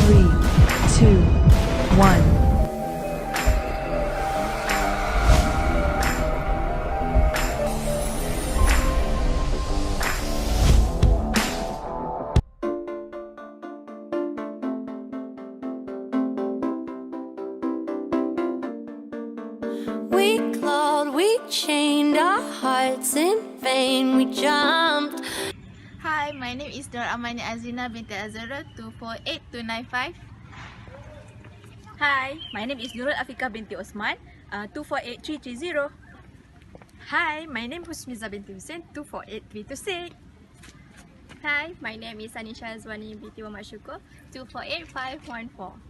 3, 2, 1. We clawed, we chained our hearts in vain, we jumped. Hi, my name is Nur Amani Azina binti Azura 248295. Hi, my name is Nurul Afika binti Osman, 248330. Hi, my name is Husniza binti Hussein, 248326. Hi, my name is Anisha Azwani binti Muhammad Syukur, 248514.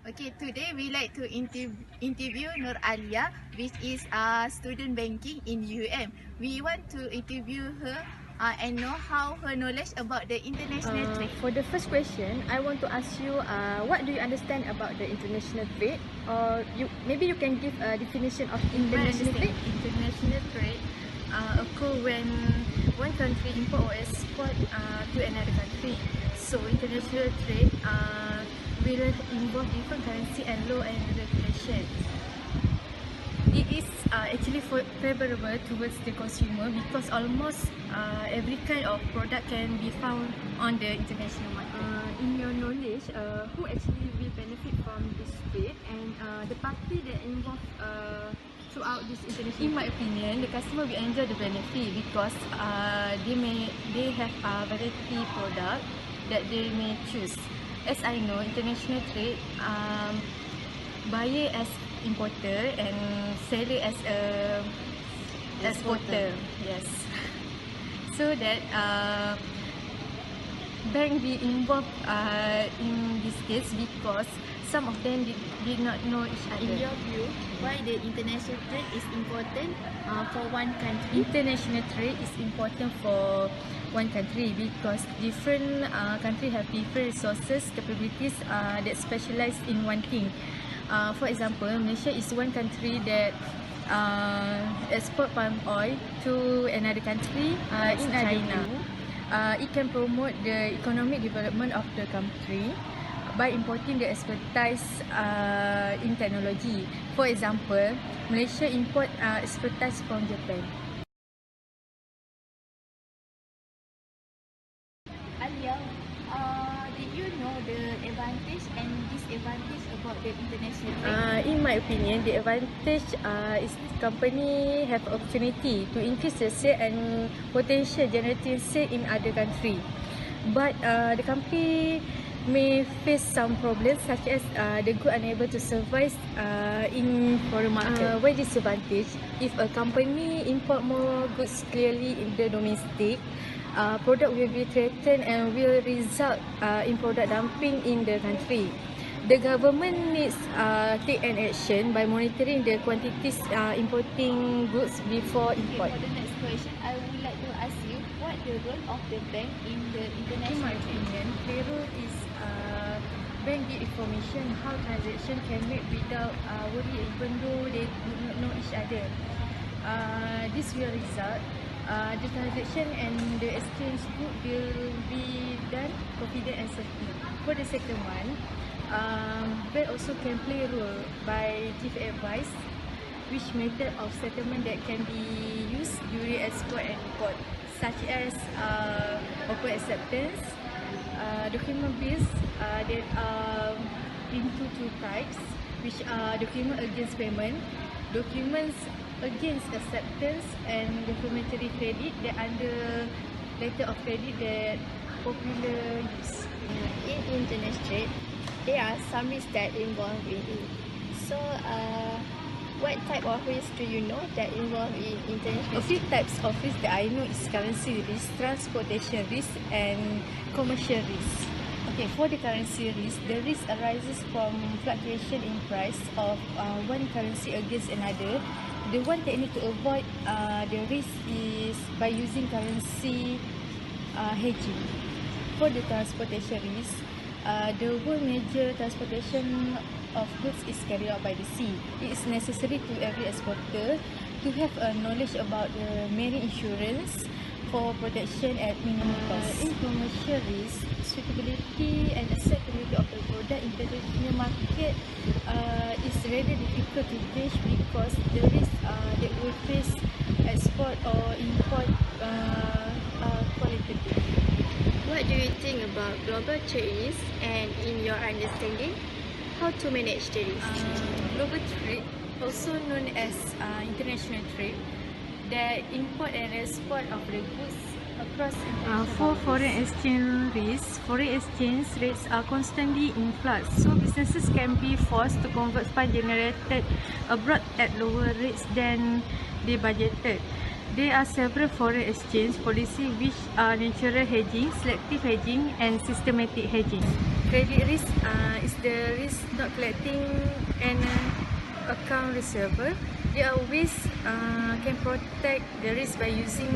Okay, today we like to interview Nur Alia, which is student banking in UM. We want to interview her and know how her knowledge about the international trade. For the first question, I want to ask you, what do you understand about the international trade? Or maybe you can give a definition of international trade? International trade occur when one country import or export to another country. So international trade will involve different currency and law and regulations. It is actually favorable towards the consumer because almost every kind of product can be found on the international market. In your knowledge, who actually will benefit from this trade and the party that involved throughout this international In my opinion, the customer will enjoy the benefit because they have a variety product that they may choose. As I know, international trade, buyer as importer and seller as a exporter. Yes. So that bank be involved in this case because some of them did not know each other. In your view, why the international trade is important for one country? International trade is important for one country because different country have different resources, capabilities that specialize in one thing. For example, Malaysia is one country that export palm oil to another country in China. It can promote the economic development of the country by importing the expertise in technology. For example, Malaysia import expertise from Japan. Alia, did you know the advantage and disadvantage about the international trade? In my opinion, the advantage is company have opportunity to increase the sale and potential generating sale in other country. But the company may face some problems such as the good unable to survive in foreign market. Why disadvantage? If a company import more goods clearly in the domestic, product will be threatened and will result in product dumping in the country. The government needs take an action by monitoring the quantities importing goods before import. Okay, for the next question, I would like to ask you what the role of the bank in the In international my trade? opinion, payroll is bank give information how transaction can make without worry even though they do not know each other. This will result the transaction and the exchange good will be done confident and safety. For the second one, bank also can play a role by give advice which method of settlement that can be used during export and import, such as open acceptance, document bills that are into two types, which are document against payment, documents against acceptance, and documentary credit that under letter of credit that popular use. In international trade, there are some risks that involve in it. So, what type of risk do you know that involve in international A few types of risk that I know is currency risk, transportation risk, and commercial risk. Okay, for the currency risk, the risk arises from fluctuation in price of one currency against another. The one technique to avoid the risk is by using currency hedging. For the transportation risk, the whole major transportation of goods is carried out by the sea. It is necessary to every exporter to have a knowledge about the marine insurance, for protection at minimum cost. In commercial risk, suitability and acceptability of the product in the international market is rather difficult to gauge because the risk that we face export or import qualitative. What do you think about global trade risk, and in your understanding, how to manage the risk? Global trade, also known as international trade, the import and export of the goods across international For boundaries. foreign exchange rates are constantly in flux, so businesses can be forced to convert funds generated abroad at lower rates than they budgeted. There are several foreign exchange policies which are natural hedging, selective hedging and systematic hedging. Credit risk is the risk not collecting an account receivable. There are ways can protect the risk by using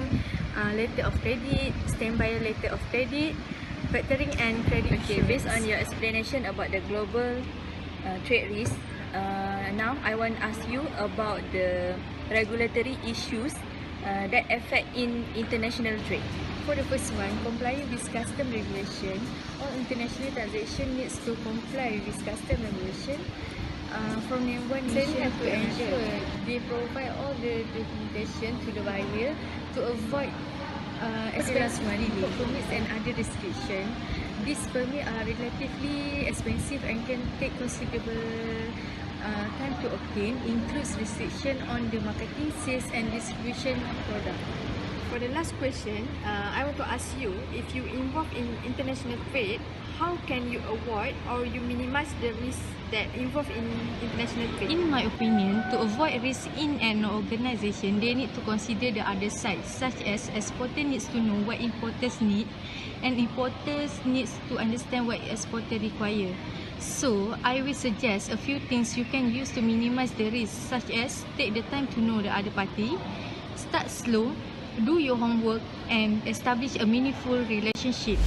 letter of credit, standby letter of credit, factoring and credit insurance. Based on your explanation about the global trade risk, now I want to ask you about the regulatory issues that affect in international trade. For the first one, complying with custom regulation. All international transaction needs to comply with custom regulation from one nation have to to another. ensure They provide all the documentation to the buyer to avoid expensive import permits and other restrictions. These permits are relatively expensive and can take considerable time to obtain, includes restriction on the marketing, sales and distribution of product. For the last question, I want to ask you, if you involved in international trade, how can you avoid or you minimize the risk that involved in international trade? In my opinion, to avoid risk in an organization, they need to consider the other side, such as exporter needs to know what importers need and importers needs to understand what exporter require. So, I will suggest a few things you can use to minimize the risk, such as take the time to know the other party, start slow, do your homework and establish a meaningful relationship.